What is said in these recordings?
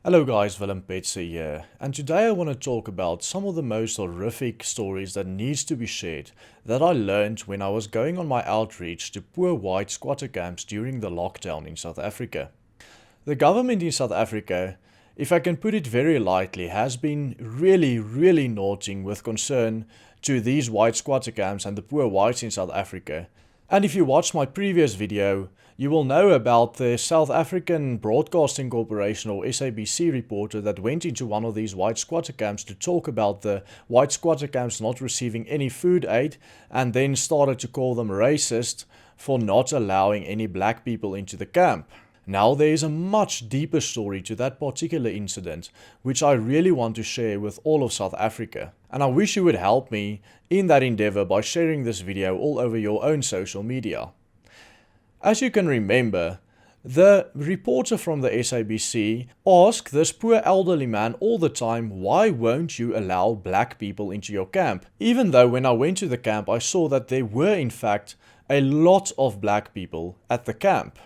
Hello guys, Willem Petzer here, and today I want to talk about some of the most horrific stories that needs to be shared that I learned when I was going on my outreach to poor white squatter camps during the lockdown in South Africa. The government in South Africa, if I can put it very lightly, has been really naughty with concern to these white squatter camps and the poor whites in South Africa. And if you watched my previous video, you will know about the South African Broadcasting Corporation or SABC reporter that went into one of these white squatter camps to talk about the white squatter camps not receiving any food aid and then started to call them racist for not allowing any black people into the camp. Now there is a much deeper story to that particular incident which I really want to share with all of South Africa, and I wish you would help me in that endeavor by sharing this video all over your own social media. As you can remember, the reporter from the SABC asked this poor elderly man all the time, why won't you allow black people into your camp? Even though when I went to the camp I saw that there were in fact a lot of black people at the camp.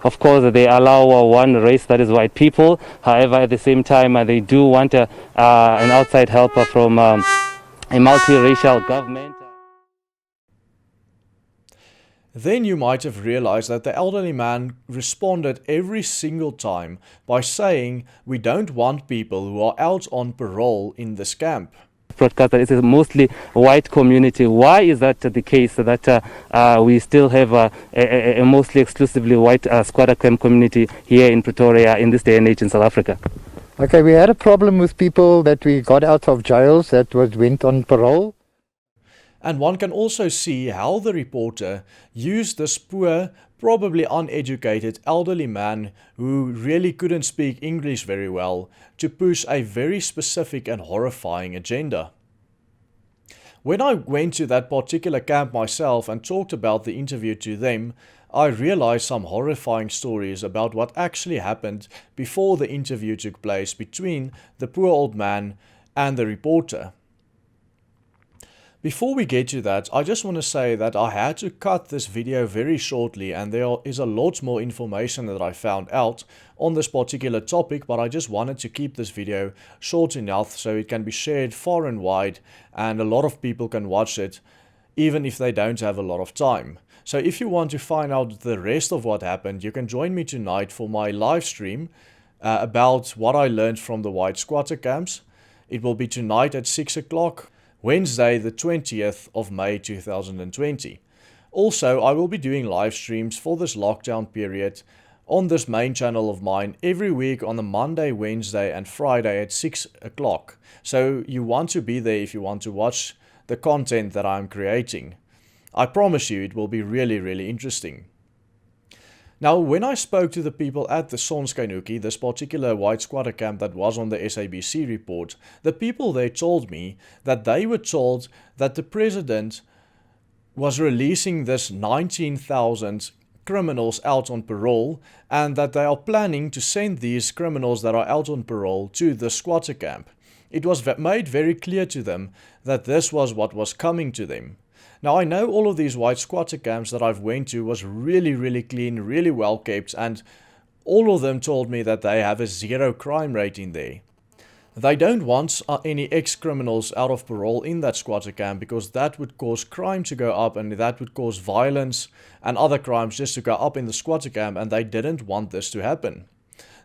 Of course, they allow one race, that is white people. However, at the same time, they do want an outside helper from a multiracial government. Then you might have realized that the elderly man responded every single time by saying, we don't want people who are out on parole in this camp. Broadcast that it's a mostly white community. Why is that the case, that we still have a mostly exclusively white squatter camp community here in Pretoria in this day and age in South Africa? Okay, we had a problem with people that we got out of jails that went on parole. And one can also see how the reporter used this poor, probably uneducated elderly man who really couldn't speak English very well to push a very specific and horrifying agenda. When I went to that particular camp myself and talked about the interview to them, I realized some horrifying stories about what actually happened before the interview took place between the poor old man and the reporter. Before we get to that, I just want to say that I had to cut this video very shortly and there is a lot more information that I found out on this particular topic, but I just wanted to keep this video short enough so it can be shared far and wide and a lot of people can watch it even if they don't have a lot of time. So if you want to find out the rest of what happened, you can join me tonight for my live stream about what I learned from the white squatter camps. It will be tonight at 6 o'clock. Wednesday the 20th of May 2020. Also, I will be doing live streams for this lockdown period on this main channel of mine every week on a Monday, Wednesday and Friday at 6 o'clock. So you want to be there if you want to watch the content that I'm creating. I promise you it will be really interesting. Now, when I spoke to the people at the Sonskynhoekie, this particular white squatter camp that was on the SABC report, the people there told me that they were told that the president was releasing this 19,000 criminals out on parole and that they are planning to send these criminals that are out on parole to the squatter camp. It was made very clear to them that this was what was coming to them. Now I know all of these white squatter camps that I've went to was really clean, really well kept, and all of them told me that they have a 0 crime rate in there. They don't want any ex-criminals out of parole in that squatter camp because that would cause crime to go up and that would cause violence and other crimes just to go up in the squatter camp, and they didn't want this to happen.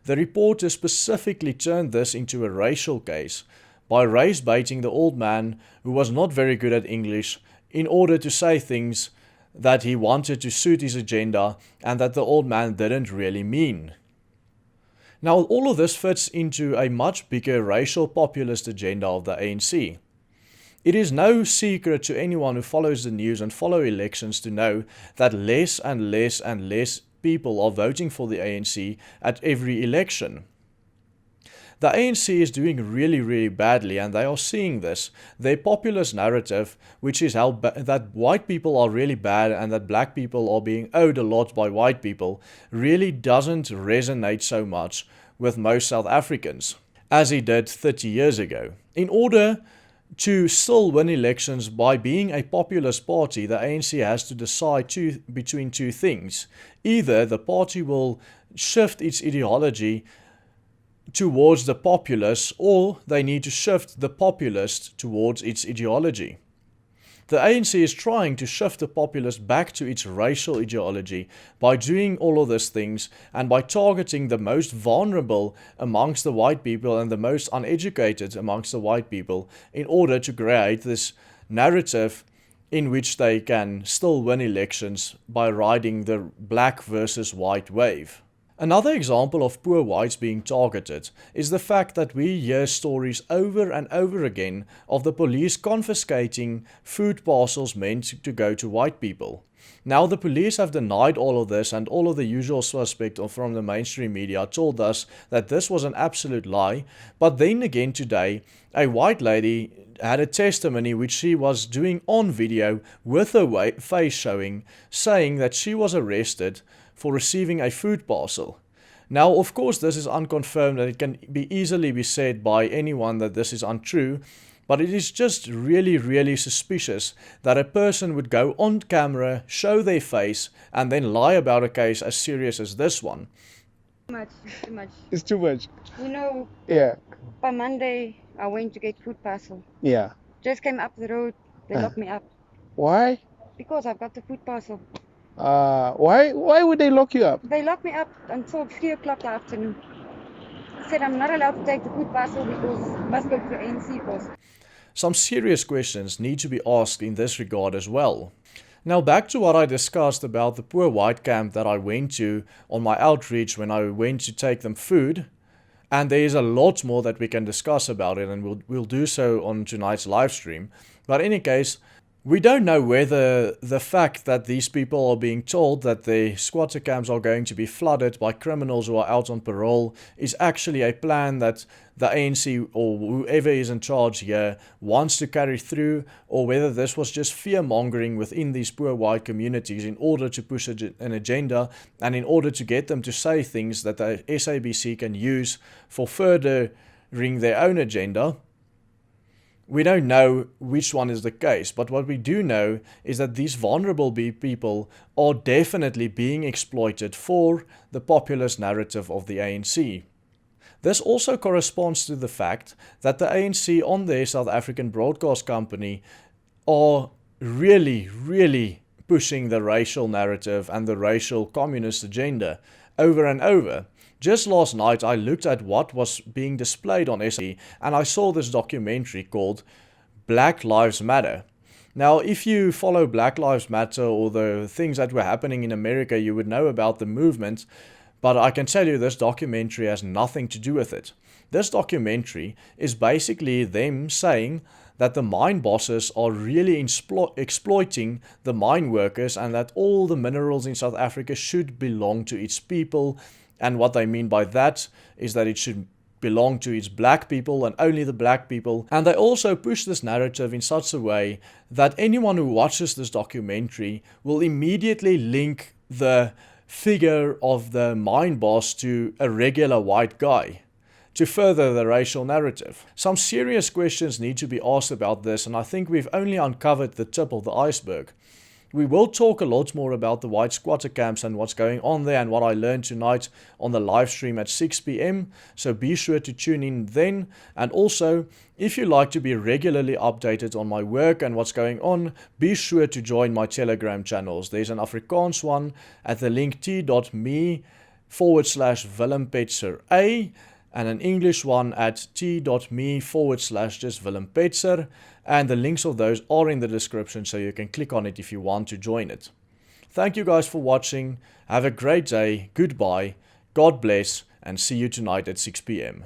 The reporter specifically turned this into a racial case by race baiting the old man who was not very good at English in order to say things that he wanted to suit his agenda and that the old man didn't really mean. Now all of this fits into a much bigger racial populist agenda of the ANC. It is no secret to anyone who follows the news and follow elections to know that less and less people are voting for the ANC at every election. The ANC is doing really badly and they are seeing this. Their populist narrative, which is that white people are really bad and that black people are being owed a lot by white people, really doesn't resonate so much with most South Africans as it did 30 years ago. In order to still win elections by being a populist party, the ANC has to decide between two things. Either the party will shift its ideology towards the populace, or they need to shift the populist towards its ideology. The ANC is trying to shift the populace back to its racial ideology by doing all of these things and by targeting the most vulnerable amongst the white people and the most uneducated amongst the white people in order to create this narrative in which they can still win elections by riding the black versus white wave. Another example of poor whites being targeted is the fact that we hear stories over and over again of the police confiscating food parcels meant to go to white people. Now, the police have denied all of this, and all of the usual suspects from the mainstream media told us that this was an absolute lie. But then again today, a white lady had a testimony which she was doing on video with her face showing, saying that she was arrested for receiving a food parcel. Now, of course, this is unconfirmed and it can easily be said by anyone that this is untrue, but it is just really, really suspicious that a person would go on camera, show their face, and then lie about a case as serious as this one. Too much. It's too much. You know, Yeah. by Monday I went to get food parcel. Yeah. Just came up the road, they locked me up Why? because I've got the food parcel. Why would they lock you up? They locked me up until 3 o'clock the afternoon. Said I'm not allowed to take the food parcel because I must go to the ANC first. Some serious questions need to be asked in this regard as well. Now, back to what I discussed about the poor white camp that I went to on my outreach when I went to take them food. And there is a lot more that we can discuss about it, and we'll do so on tonight's live stream. But in any case, we don't know whether the fact that these people are being told that the squatter camps are going to be flooded by criminals who are out on parole is actually a plan that the ANC or whoever is in charge here wants to carry through, or whether this was just fear-mongering within these poor white communities in order to push an agenda and in order to get them to say things that the SABC can use for furthering their own agenda. We don't know which one is the case, but what we do know is that these vulnerable people are definitely being exploited for the populist narrative of the ANC. This also corresponds to the fact that the ANC on their South African broadcast company are really pushing the racial narrative and the racial communist agenda over and over. Just last night I looked at what was being displayed on SABC and I saw this documentary called Black Lives Matter. Now, if you follow Black Lives Matter or the things that were happening in America, you would know about the movement, but I can tell you this documentary has nothing to do with it. This documentary is basically them saying that the mine bosses are really exploiting the mine workers and that all the minerals in South Africa should belong to its people. And what they mean by that is that it should belong to its black people and only the black people. And they also push this narrative in such a way that anyone who watches this documentary will immediately link the figure of the mine boss to a regular white guy to further the racial narrative. Some serious questions need to be asked about this, and I think we've only uncovered the tip of the iceberg. We will talk a lot more about the white squatter camps and what's going on there and what I learned tonight on the live stream at 6 p.m. So be sure to tune in then. And also, if you like to be regularly updated on my work and what's going on, be sure to join my Telegram channels. There's an Afrikaans one at the link t.me/Willem Petzer A and an English one at t.me/just Willem Petzer. And the links of those are in the description, so you can click on it if you want to join it. Thank you guys for watching. Have a great day. Goodbye. God bless. And see you tonight at 6 p.m.